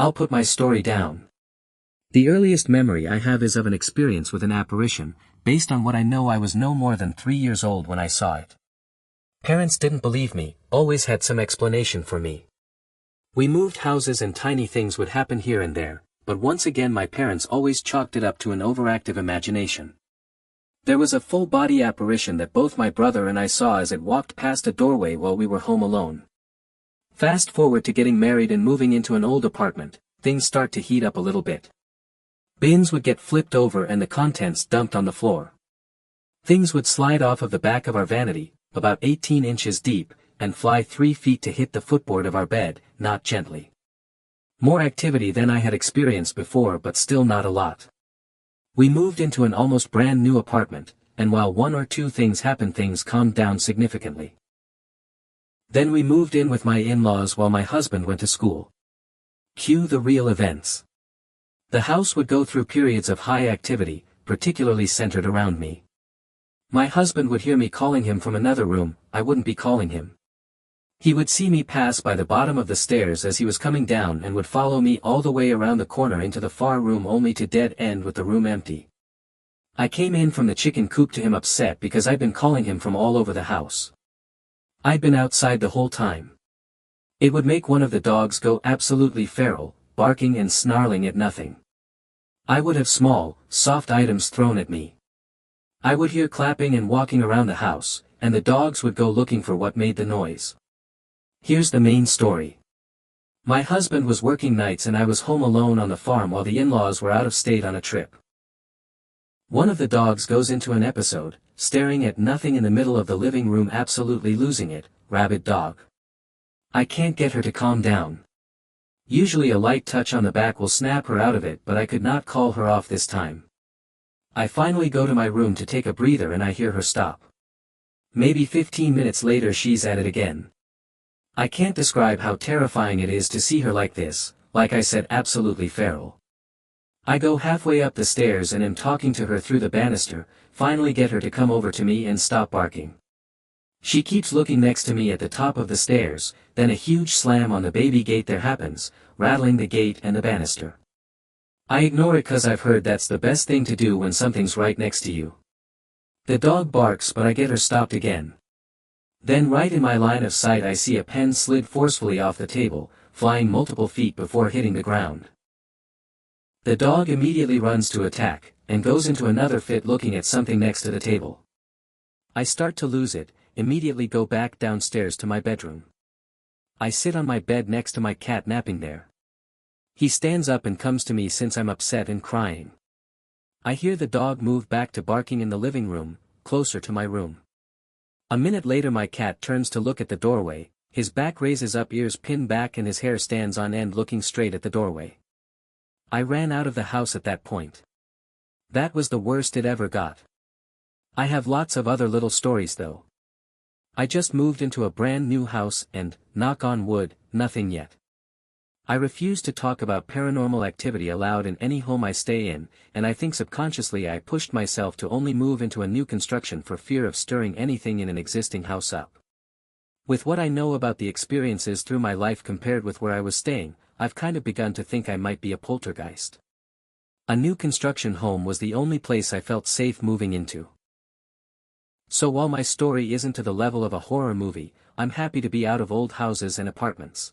I'll put my story down. The earliest memory I have is of an experience with an apparition. Based on what I know, I was no more than 3 years old when I saw it. Parents didn't believe me, always had some explanation for me. We moved houses and tiny things would happen here and there, but once again my parents always chalked it up to an overactive imagination. There was a full-body apparition that both my brother and I saw as it walked past a doorway while we were home alone. Fast forward to getting married and moving into an old apartment, things start to heat up a little bit. Bins would get flipped over and the contents dumped on the floor. Things would slide off of the back of our vanity, about 18 inches deep, and fly 3 feet to hit the footboard of our bed, not gently. More activity than I had experienced before, but still not a lot. We moved into an almost brand new apartment, and while 1 or 2 things happened, things calmed down significantly. Then we moved in with my in-laws while my husband went to school. Cue the real events. The house would go through periods of high activity, particularly centered around me. My husband would hear me calling him from another room, I wouldn't be calling him. He would see me pass by the bottom of the stairs as he was coming down and would follow me all the way around the corner into the far room, only to dead end with the room empty. I came in from the chicken coop to him upset because I'd been calling him from all over the house. I'd been outside the whole time. It would make one of the dogs go absolutely feral, barking and snarling at nothing. I would have small, soft items thrown at me. I would hear clapping and walking around the house, and the dogs would go looking for what made the noise. Here's the main story. My husband was working nights and I was home alone on the farm while the in-laws were out of state on a trip. One of the dogs goes into an episode, staring at nothing in the middle of the living room, absolutely losing it, rabid dog. I can't get her to calm down. Usually a light touch on the back will snap her out of it, but I could not call her off this time. I finally go to my room to take a breather and I hear her stop. Maybe 15 minutes later she's at it again. I can't describe how terrifying it is to see her like this, like I said, absolutely feral. I go halfway up the stairs and am talking to her through the banister, finally get her to come over to me and stop barking. She keeps looking next to me at the top of the stairs, then a huge slam on the baby gate there happens, rattling the gate and the banister. I ignore it cause I've heard that's the best thing to do when something's right next to you. The dog barks but I get her stopped again. Then right in my line of sight I see a pen slid forcefully off the table, flying multiple feet before hitting the ground. The dog immediately runs to attack, and goes into another fit looking at something next to the table. I start to lose it, immediately go back downstairs to my bedroom. I sit on my bed next to my cat napping there. He stands up and comes to me since I'm upset and crying. I hear the dog move back to barking in the living room, closer to my room. A minute later my cat turns to look at the doorway, his back raises up, ears pinned back, and his hair stands on end looking straight at the doorway. I ran out of the house at that point. That was the worst it ever got. I have lots of other little stories though. I just moved into a brand new house and, knock on wood, nothing yet. I refuse to talk about paranormal activity aloud in any home I stay in, and I think subconsciously I pushed myself to only move into a new construction for fear of stirring anything in an existing house up. With what I know about the experiences through my life compared with where I was staying, I've kind of begun to think I might be a poltergeist. A new construction home was the only place I felt safe moving into. So while my story isn't to the level of a horror movie, I'm happy to be out of old houses and apartments.